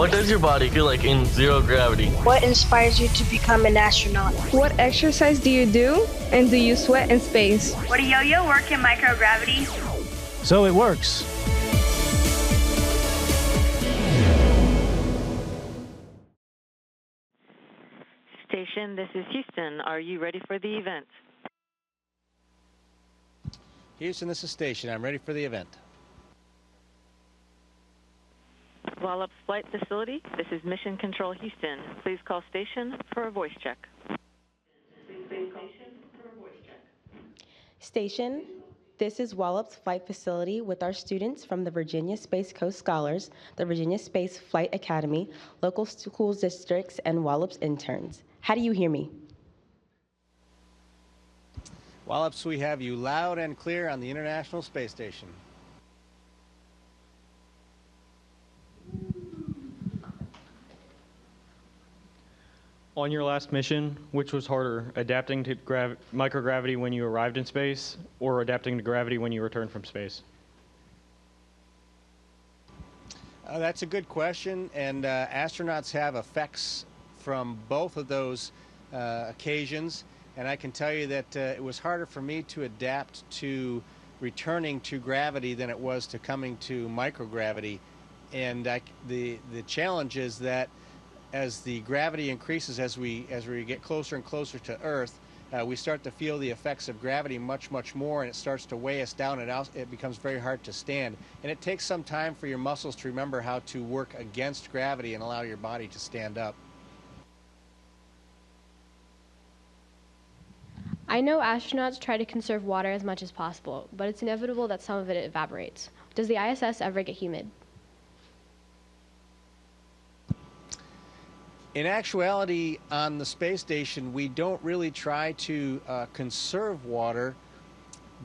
What does your body feel like in zero gravity? What inspires you to become an astronaut? What exercise do you do? And do you sweat in space? Would a yo-yo work in microgravity? So it works. Station, this is Houston. Are you ready for the event? Houston, this is Station. I'm ready for the event. Wallops Flight Facility, this is Mission Control Houston. Please call Station for a voice check. Station, this is Wallops Flight Facility with our students from the Virginia Space Coast Scholars, the Virginia Space Flight Academy, local schools districts, and Wallops interns. How do you hear me? Wallops, we have you loud and clear on the International Space Station. On your last mission, which was harder, adapting to microgravity when you arrived in space or adapting to gravity when you returned from space? That's a good question, and astronauts have effects from both of those occasions, and I can tell you that it was harder for me to adapt to returning to gravity than it was to coming to microgravity. And the challenge is that as the gravity increases, as we get closer and closer to Earth, we start to feel the effects of gravity much more, and it starts to weigh us down, and it becomes very hard to stand. And it takes some time for your muscles to remember how to work against gravity and allow your body to stand up. I know astronauts try to conserve water as much as possible, but it's inevitable that some of it evaporates. Does the ISS ever get humid? In actuality, on the space station, we don't really try to conserve water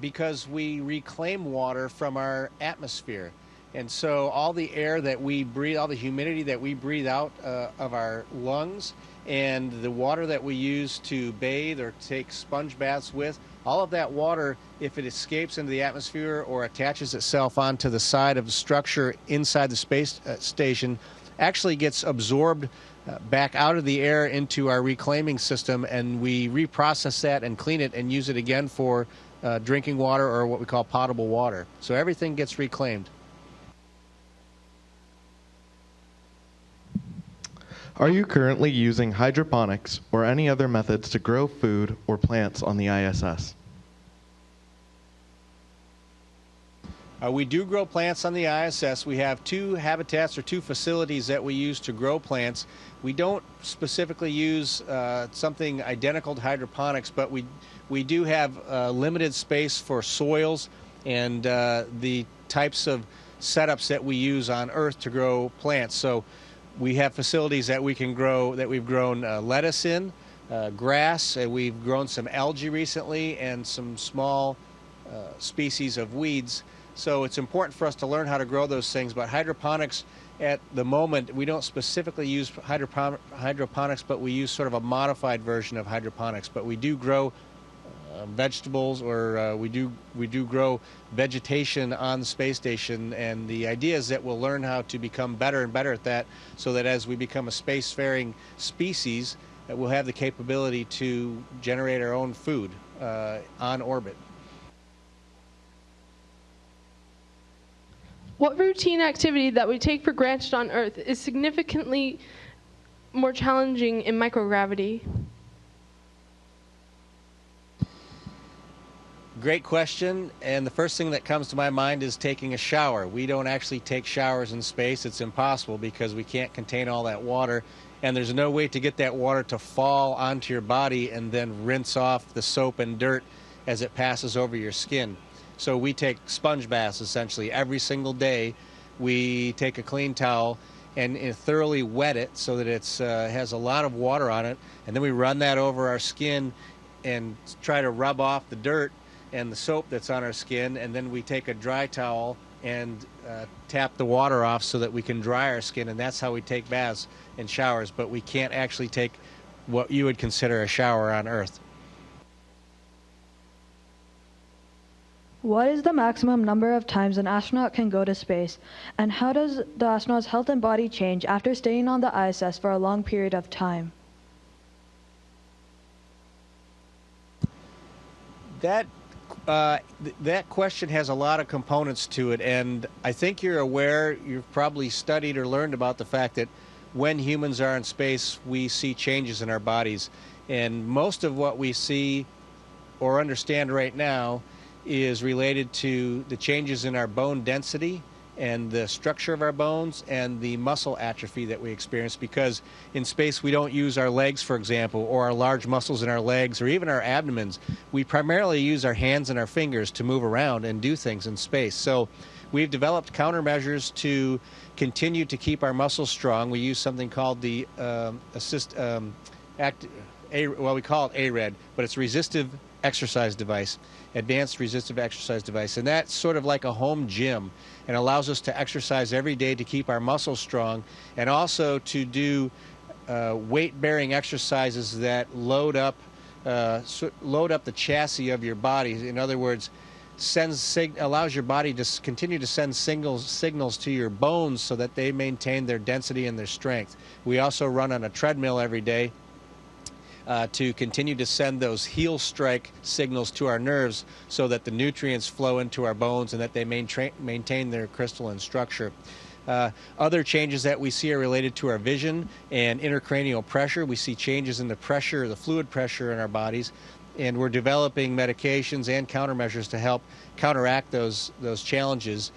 because we reclaim water from our atmosphere. And so all the air that we breathe, all the humidity that we breathe out of our lungs, and the water that we use to bathe or take sponge baths with, all of that water, if it escapes into the atmosphere or attaches itself onto the side of the structure inside the space station, actually gets absorbed back out of the air into our reclaiming system, and we reprocess that and clean it and use it again for drinking water, or what we call potable water. So everything gets reclaimed. Are you currently using hydroponics or any other methods to grow food or plants on the ISS? We do grow plants on the ISS. We have two habitats or two facilities that we use to grow plants. We don't specifically use something identical to hydroponics, but we do have limited space for soils and the types of setups that we use on Earth to grow plants. So we have facilities that we can grow, that we've grown lettuce in, grass, and we've grown some algae recently, and some small species of weeds. So it's important for us to learn how to grow those things. But hydroponics, at the moment, we don't specifically use hydroponics, but we use sort of a modified version of hydroponics. But we do grow vegetables, or we do grow vegetation on the space station. And the idea is that we'll learn how to become better and better at that, so that as we become a spacefaring species, that we'll have the capability to generate our own food on orbit. What routine activity that we take for granted on Earth is significantly more challenging in microgravity? Great question, and the first thing that comes to my mind is taking a shower. We don't actually take showers in space. It's impossible because we can't contain all that water, and there's no way to get that water to fall onto your body and then rinse off the soap and dirt as it passes over your skin. So we take sponge baths essentially every single day. We take a clean towel and thoroughly wet it so that it has a lot of water on it, and then we run that over our skin and try to rub off the dirt and the soap that's on our skin, and then we take a dry towel and tap the water off so that we can dry our skin, and that's how we take baths and showers. But we can't actually take what you would consider a shower on Earth. What is the maximum number of times an astronaut can go to space? And how does the astronaut's health and body change after staying on the ISS for a long period of time? That question has a lot of components to it, and I think you're aware, you've probably studied or learned about the fact that when humans are in space, we see changes in our bodies. And most of what we see or understand right now is related to the changes in our bone density and the structure of our bones and the muscle atrophy that we experience, because in space we don't use our legs, for example, or our large muscles in our legs or even our abdomens. We primarily use our hands and our fingers to move around and do things in space. So we've developed countermeasures to continue to keep our muscles strong. We use something called the we call it ARED, but it's resistive exercise device, advanced resistive exercise device, and that's sort of like a home gym and allows us to exercise every day to keep our muscles strong, and also to do weight-bearing exercises that load up the chassis of your body. In other words, allows your body to continue to send signals to your bones so that they maintain their density and their strength. We also run on a treadmill every day to continue to send those heel strike signals to our nerves so that the nutrients flow into our bones and that they maintain their crystalline structure. Other changes that we see are related to our vision and intracranial pressure. We see changes in the pressure, the fluid pressure in our bodies, and we're developing medications and countermeasures to help counteract those challenges.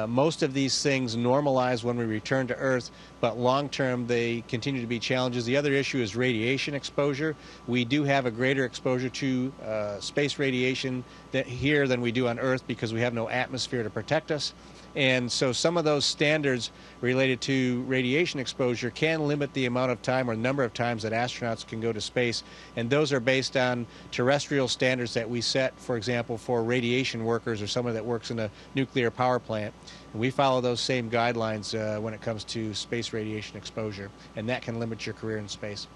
Most of these things normalize when we return to Earth, but long-term they continue to be challenges. The other issue is radiation exposure. We do have a greater exposure to space radiation here than we do on Earth because we have no atmosphere to protect us. And so some of those standards related to radiation exposure can limit the amount of time or number of times that astronauts can go to space. And those are based on terrestrial standards that we set, for example, for radiation workers or someone that works in a nuclear power plant. And we follow those same guidelines when it comes to space radiation exposure, and that can limit your career in space.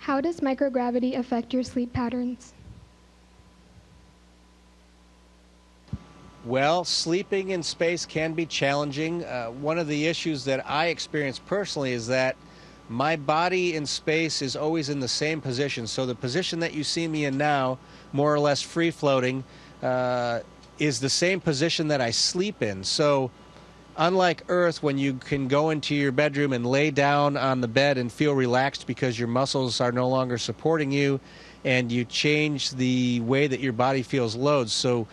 How does microgravity affect your sleep patterns? Well, sleeping in space can be challenging. One of the issues that I experience personally is that my body in space is always in the same position. So the position that you see me in now, more or less free floating, is the same position that I sleep in. So unlike Earth, when you can go into your bedroom and lay down on the bed and feel relaxed because your muscles are no longer supporting you, and you change the way that your body feels loads. So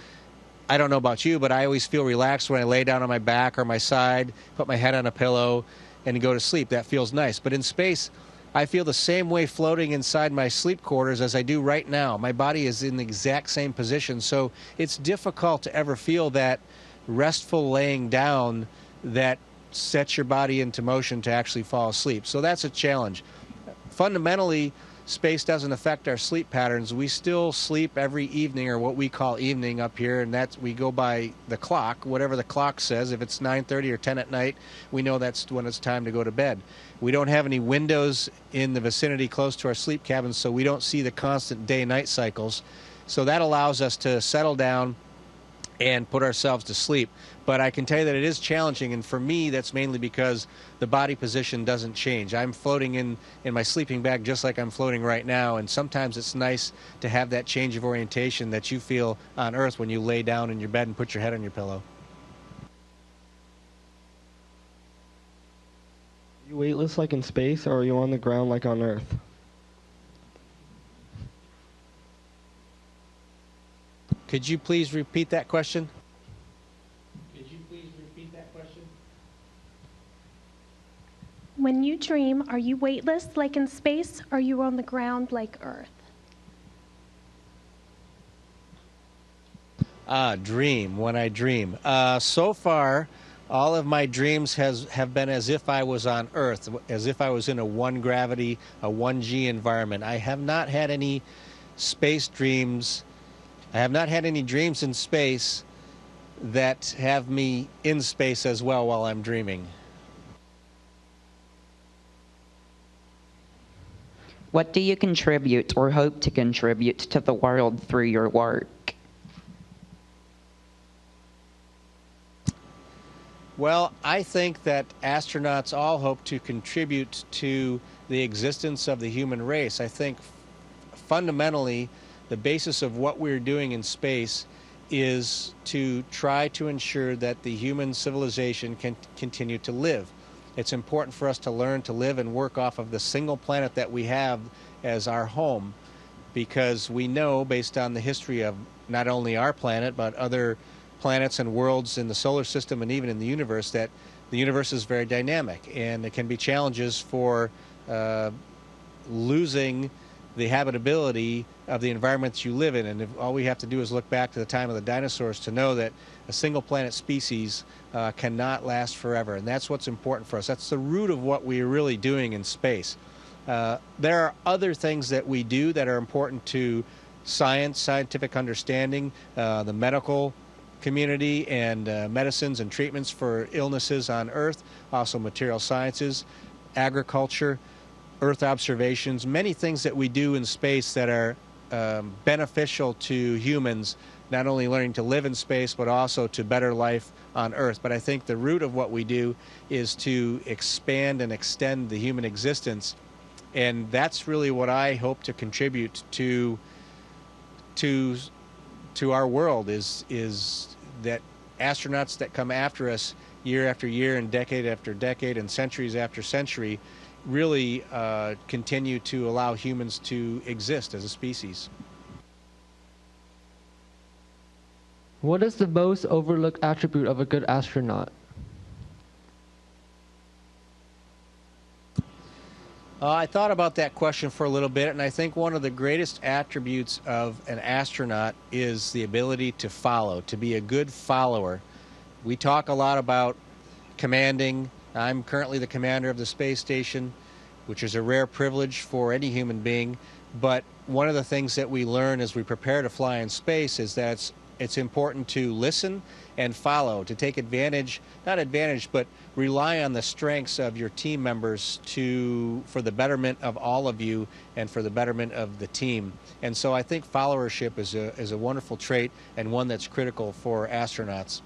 I don't know about you, but I always feel relaxed when I lay down on my back or my side, put my head on a pillow, and go to sleep. That feels nice. But in space, I feel the same way floating inside my sleep quarters as I do right now. My body is in the exact same position, so it's difficult to ever feel that restful laying down that sets your body into motion to actually fall asleep. So that's a challenge. Fundamentally, space doesn't affect our sleep patterns. We still sleep every evening, or what we call evening up here, and that's, we go by the clock, whatever the clock says. If it's 9:30 or 10 at night, we know that's when it's time to go to bed. We don't have any windows in the vicinity close to our sleep cabins, so we don't see the constant day-night cycles. So that allows us to settle down and put ourselves to sleep. But I can tell you that it is challenging, and for me, that's mainly because the body position doesn't change. I'm floating in my sleeping bag just like I'm floating right now, and sometimes it's nice to have that change of orientation that you feel on Earth when you lay down in your bed and put your head on your pillow. Are you weightless like in space, or are you on the ground like on Earth? Could you please repeat that question? When you dream, are you weightless like in space, or are you on the ground like Earth? Dream, when I dream. So far, all of my dreams have been as if I was on Earth, as if I was in a 1 gravity, a 1G environment. I have not had any space dreams. I have not had any dreams in space that have me in space as well while I'm dreaming. What do you contribute or hope to contribute to the world through your work? Well, I think that astronauts all hope to contribute to the existence of the human race. I think fundamentally the basis of what we're doing in space is to try to ensure that the human civilization can continue to live. It's important for us to learn to live and work off of the single planet that we have as our home, because we know, based on the history of not only our planet but other planets and worlds in the solar system and even in the universe, that the universe is very dynamic, and there can be challenges for losing the habitability of the environments you live in. And all we have to do is look back to the time of the dinosaurs to know that a single planet species cannot last forever, and that's what's important for us. That's the root of what we're really doing in space. There are other things that we do that are important to science, scientific understanding, the medical community, and medicines and treatments for illnesses on Earth, also material sciences, agriculture, Earth observations, many things that we do in space that are beneficial to humans, not only learning to live in space but also to better life on Earth. But I think the root of what we do is to expand and extend the human existence, and that's really what I hope to contribute to our world, is that astronauts that come after us year after year and decade after decade and centuries after century really continue to allow humans to exist as a species. What is the most overlooked attribute of a good astronaut? I thought about that question for a little bit, and I think one of the greatest attributes of an astronaut is the ability to follow, to be a good follower. We talk a lot about commanding. I'm currently the commander of the space station, which is a rare privilege for any human being. But one of the things that we learn as we prepare to fly in space is that it's important to listen and follow, to take advantage, not advantage, but rely on the strengths of your team members for the betterment of all of you and for the betterment of the team. And so I think followership is a wonderful trait, and one that's critical for astronauts.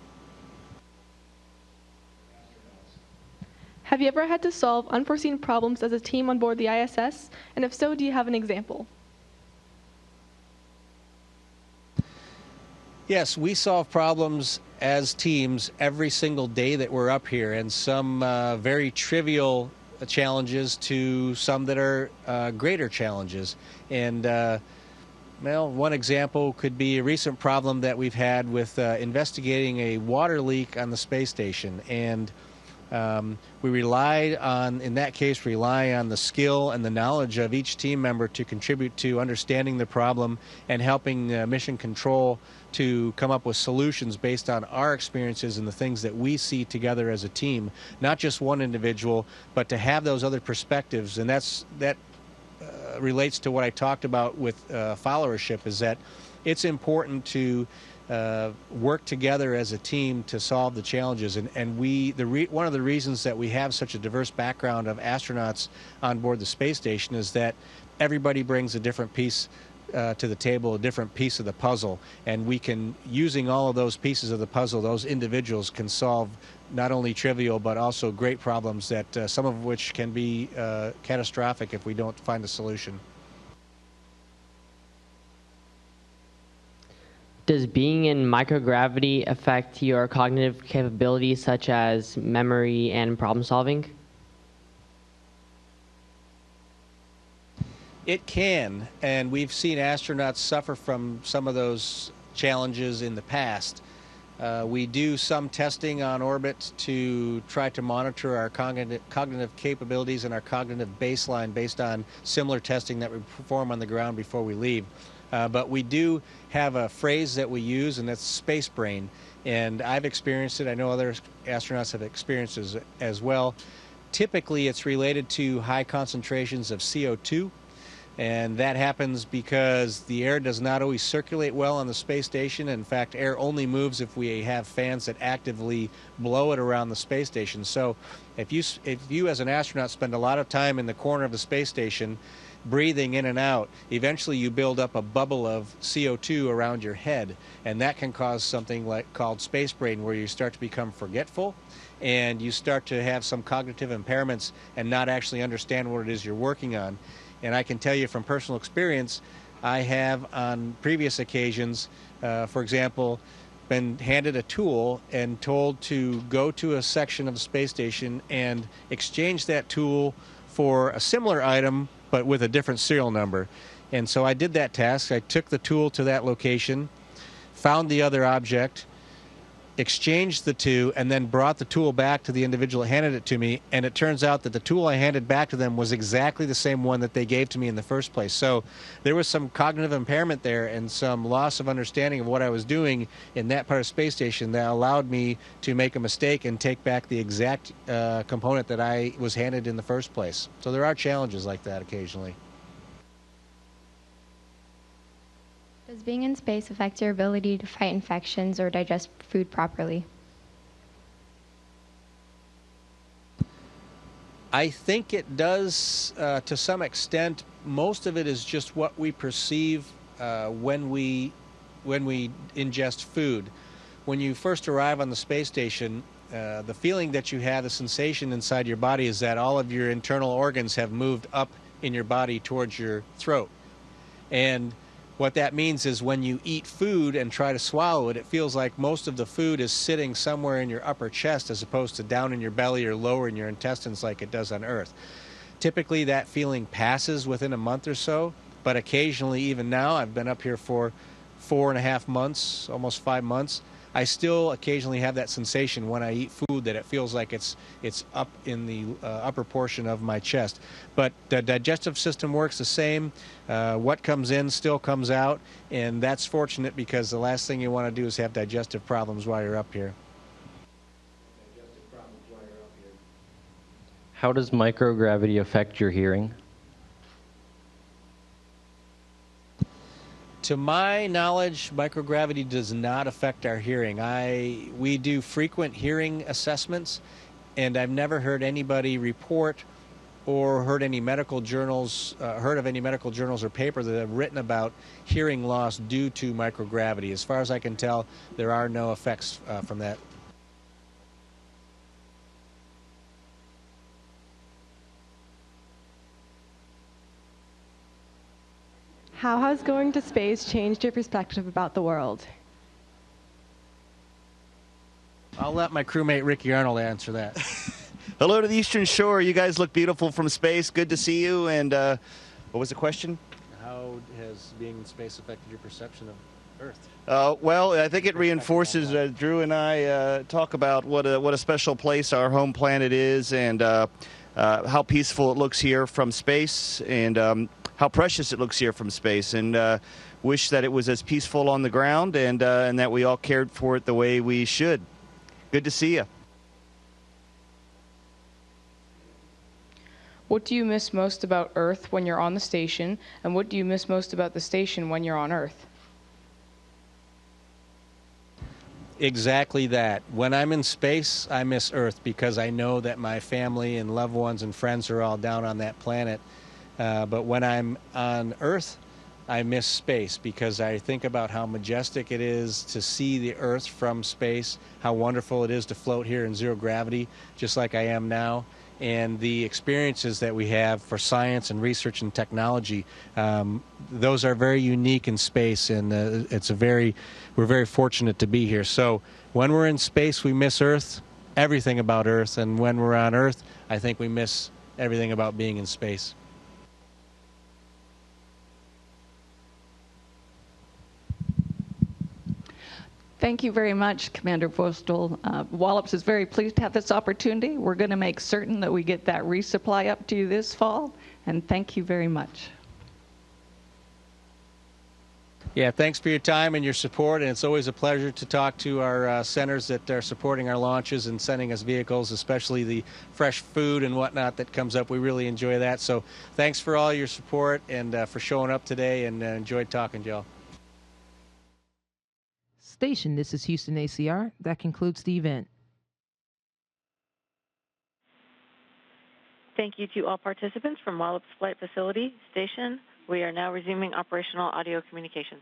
Have you ever had to solve unforeseen problems as a team on board the ISS? And if so, do you have an example? Yes, we solve problems as teams every single day that we're up here, and some very trivial challenges to some that are greater challenges. And well, one example could be a recent problem that we've had with investigating a water leak on the space station. And we relied on, in that case, rely on the skill and the knowledge of each team member to contribute to understanding the problem and helping mission control to come up with solutions based on our experiences and the things that we see together as a team, not just one individual, but to have those other perspectives. And that relates to what I talked about with followership, is that it's important to work together as a team to solve the challenges. And one of the reasons that we have such a diverse background of astronauts on board the space station is that everybody brings a different piece to the table, a different piece of the puzzle, and we can, using all of those pieces of the puzzle, those individuals can solve not only trivial but also great problems that some of which can be catastrophic if we don't find a solution. Does being in microgravity affect your cognitive capabilities such as memory and problem solving? It can, and we've seen astronauts suffer from some of those challenges in the past. We do some testing on orbit to try to monitor our cognitive capabilities and our cognitive baseline based on similar testing that we perform on the ground before we leave. But we do have a phrase that we use, and that's space brain. And I've experienced it. I know other astronauts have experienced it as well. Typically, it's related to high concentrations of CO2. And that happens because the air does not always circulate well on the space station. In fact, air only moves if we have fans that actively blow it around the space station. So if you as an astronaut spend a lot of time in the corner of the space station, breathing in and out, eventually you build up a bubble of CO2 around your head, and that can cause something called space brain, where you start to become forgetful and you start to have some cognitive impairments and not actually understand what it is you're working on. And I can tell you from personal experience, I have on previous occasions, for example, been handed a tool and told to go to a section of the space station and exchange that tool for a similar item but with a different serial number. And so I did that task. I took the tool to that location, found the other object, exchanged the two, and then brought the tool back to the individual that handed it to me, and it turns out that the tool I handed back to them was exactly the same one that they gave to me in the first place. So there was some cognitive impairment there and some loss of understanding of what I was doing in that part of space station that allowed me to make a mistake and take back the exact component that I was handed in the first place. So there are challenges like that occasionally. Does being in space affect your ability to fight infections or digest food properly? I think it does to some extent. Most of it is just what we perceive when we ingest food. When you first arrive on the space station, the feeling that you have, the sensation inside your body, is that all of your internal organs have moved up in your body towards your throat. And what that means is when you eat food and try to swallow it, it feels like most of the food is sitting somewhere in your upper chest as opposed to down in your belly or lower in your intestines like it does on Earth. Typically that feeling passes within a month or so, but occasionally, even now, I've been up here for 4.5 months, almost 5 months, I still occasionally have that sensation when I eat food that it feels like it's up in the upper portion of my chest. But the digestive system works the same. What comes in still comes out, and that's fortunate because the last thing you want to do is have digestive problems while you're up here. How does microgravity affect your hearing? To my knowledge, microgravity does not affect our hearing. We do frequent hearing assessments, and I've never heard anybody report or heard of any medical journals or paper that have written about hearing loss due to microgravity. As far as I can tell, there are no effects from that. How has going to space changed your perspective about the world? I'll let my crewmate Ricky Arnold answer that. Hello to the Eastern Shore. You guys look beautiful from space. Good to see you. And what was the question? How has being in space affected your perception of Earth? Well, I think it reinforces Drew and I talk about what a special place our home planet is, and how peaceful it looks here from space, and how precious it looks here from space, and wish that it was as peaceful on the ground, and that we all cared for it the way we should. Good to see you. What do you miss most about Earth when you're on the station, and what do you miss most about the station when you're on Earth? Exactly that. When I'm in space, I miss Earth because I know that my family and loved ones and friends are all down on that planet. But when I'm on Earth, I miss space because I think about how majestic it is to see the Earth from space, how wonderful it is to float here in zero gravity, just like I am now, and the experiences that we have for science and research and technology. Those are very unique in space, and we're very fortunate to be here. So when we're in space, we miss Earth, everything about Earth, and when we're on Earth, I think we miss everything about being in space. Thank you very much, Commander Postal. Wallops is very pleased to have this opportunity. We're going to make certain that we get that resupply up to you this fall, and thank you very much. Yeah, thanks for your time and your support, and it's always a pleasure to talk to our centers that are supporting our launches and sending us vehicles, especially the fresh food and whatnot that comes up. We really enjoy that. So thanks for all your support and for showing up today, and enjoyed talking to y'all. Station, this is Houston ACR. That concludes the event. Thank you to all participants from Wallops Flight Facility Station. We are now resuming operational audio communications.